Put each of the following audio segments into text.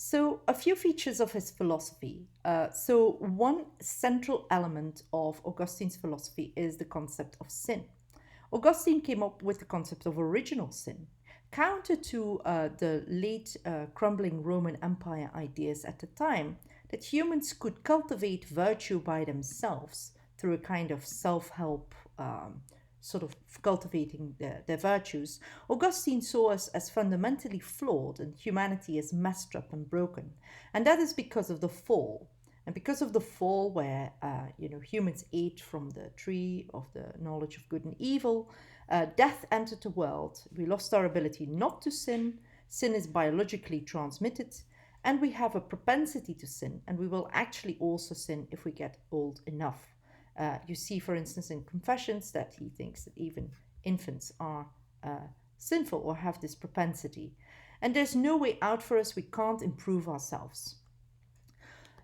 So, a few features of his philosophy. One central element of Augustine's philosophy is the concept of sin. Augustine came up with the concept of original sin, counter to the late crumbling Roman Empire ideas at the time that humans could cultivate virtue by themselves through a kind of self help. Sort of cultivating their virtues, Augustine saw us as fundamentally flawed and humanity as messed up and broken. And that is because of the fall. And because of the fall, where humans ate from the tree of the knowledge of good and evil, death entered the world. We lost our ability not to sin. Sin is biologically transmitted, and we have a propensity to sin. And we will actually also sin if we get old enough. You see, for instance, in Confessions that he thinks that even infants are sinful or have this propensity. And there's no way out for us. We can't improve ourselves.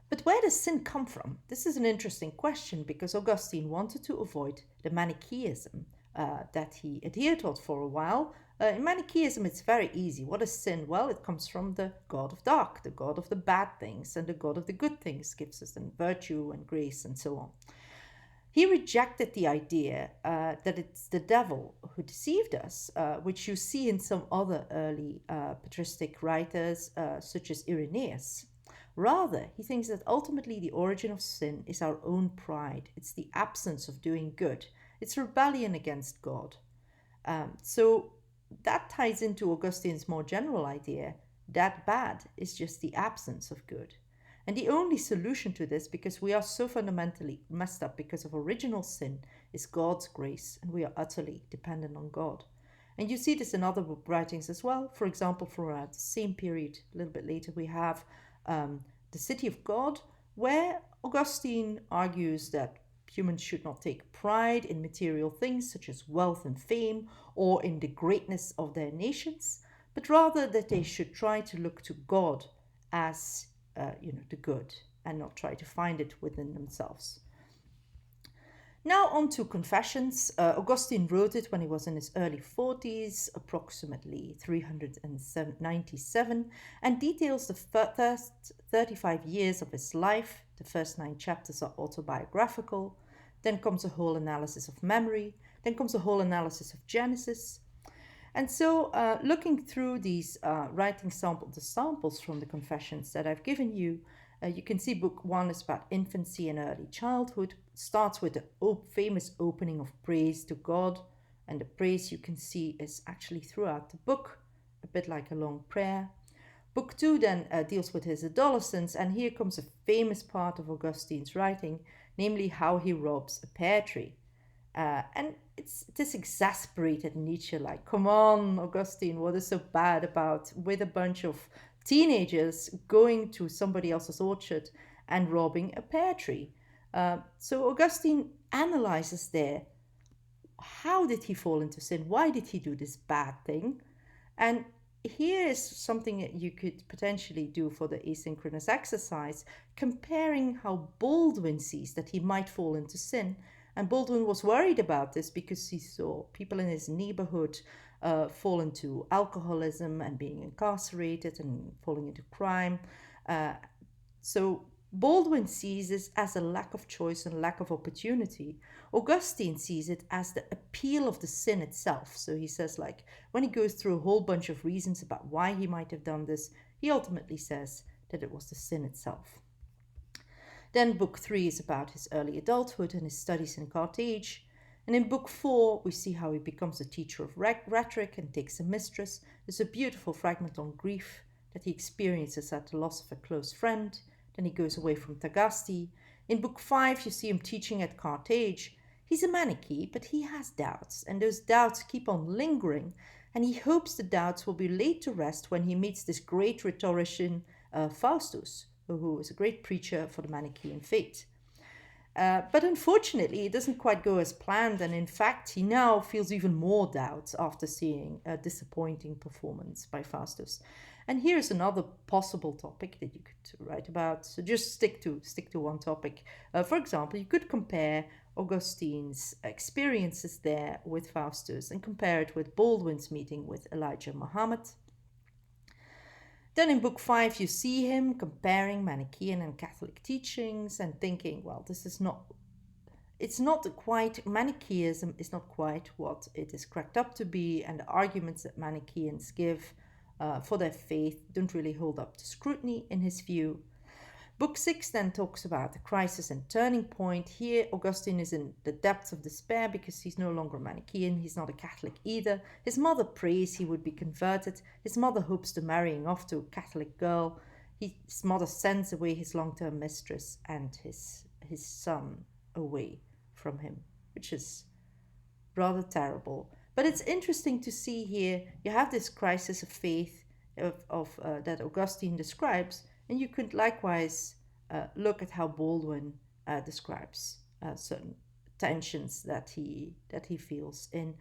But where does sin come from? This is an interesting question because Augustine wanted to avoid the Manichaeism that he adhered to for a while. In Manichaeism, it's very easy. What is sin? Well, it comes from the God of dark, the God of the bad things, and the God of the good things gives us then virtue and grace and so on. He rejected the idea that it's the devil who deceived us, which you see in some other early patristic writers, such as Irenaeus. Rather, he thinks that ultimately the origin of sin is our own pride. It's the absence of doing good. It's rebellion against God. So that ties into Augustine's more general idea that bad is just the absence of good. And the only solution to this, because we are so fundamentally messed up because of original sin, is God's grace, and we are utterly dependent on God. And you see this in other writings as well. For example, from the same period, a little bit later, we have The City of God, where Augustine argues that humans should not take pride in material things such as wealth and fame or in the greatness of their nations, but rather that they should try to look to God as the good and not try to find it within themselves. Now on to Confessions. Augustine wrote it when he was in his early 40s, approximately 397, and details the first 35 years of his life. The first 9 chapters are autobiographical. Then comes a whole analysis of memory. Then comes a whole analysis of Genesis. And so, looking through these writing samples from the Confessions that I've given you, you can see book 1 is about infancy and early childhood. It starts with the famous opening of praise to God, and the praise you can see is actually throughout the book, a bit like a long prayer. Book 2 then deals with his adolescence, and here comes a famous part of Augustine's writing, namely how he robs a pear tree. And this exasperated Nietzsche, like, come on, Augustine, what is so bad about with a bunch of teenagers going to somebody else's orchard and robbing a pear tree? So Augustine analyzes there, how did he fall into sin? Why did he do this bad thing? And here is something that you could potentially do for the asynchronous exercise, comparing how Baldwin sees that he might fall into sin. And Baldwin was worried about this because he saw people in his neighborhood fall into alcoholism and being incarcerated and falling into crime. So Baldwin sees this as a lack of choice and lack of opportunity. Augustine sees it as the appeal of the sin itself. So he says, like, when he goes through a whole bunch of reasons about why he might have done this, he ultimately says that it was the sin itself. Then book 3 is about his early adulthood and his studies in Carthage. And in book 4, we see how he becomes a teacher of rhetoric and takes a mistress. There's a beautiful fragment on grief that he experiences at the loss of a close friend. Then he goes away from Tagaste. In book 5, you see him teaching at Carthage. He's a Manichae, but he has doubts, and those doubts keep on lingering, and he hopes the doubts will be laid to rest when he meets this great rhetorician, Faustus, who is a great preacher for the Manichaean faith. But unfortunately, it doesn't quite go as planned, and in fact, he now feels even more doubts after seeing a disappointing performance by Faustus. And here's another possible topic that you could write about. So just stick to one topic. For example, you could compare Augustine's experiences there with Faustus and compare it with Baldwin's meeting with Elijah Muhammad. Then in book 5, you see him comparing Manichaean and Catholic teachings and thinking, well, this is not, it's not quite, Manichaeism is not quite what it is cracked up to be, and the arguments that Manichaeans give for their faith don't really hold up to scrutiny in his view. Book 6 then talks about the crisis and turning point. Here, Augustine is in the depths of despair because he's no longer Manichaean, he's not a Catholic either. His mother prays he would be converted. His mother hopes to marrying off to a Catholic girl. His mother sends away his long term mistress and his son away from him, which is rather terrible. But it's interesting to see here you have this crisis of faith that Augustine describes, and you could likewise look at how Baldwin describes certain tensions that he feels in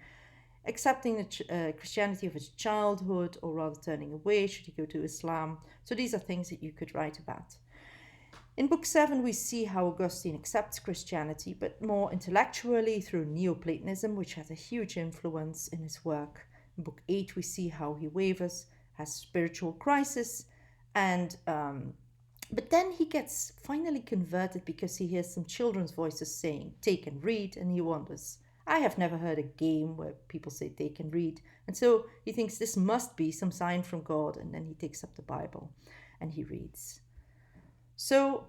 accepting the Christianity of his childhood, or rather turning away should he go to Islam. So these are things that you could write about. In Book 7, we see how Augustine accepts Christianity, but more intellectually through Neoplatonism, which has a huge influence in his work. In Book 8, we see how he wavers, has spiritual crisis, and but then he gets finally converted because he hears some children's voices saying, "Take and read," and he wonders, I have never heard a game where people say take and read. And so he thinks this must be some sign from God, and then he takes up the Bible and he reads. So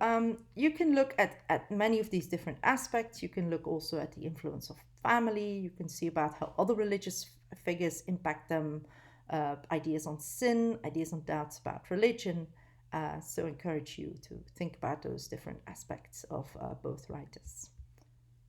you can look at many of these different aspects. You can look also at the influence of family. You can see about how other religious figures impact them, ideas on sin, ideas on doubts about religion. So I encourage you to think about those different aspects of both writers.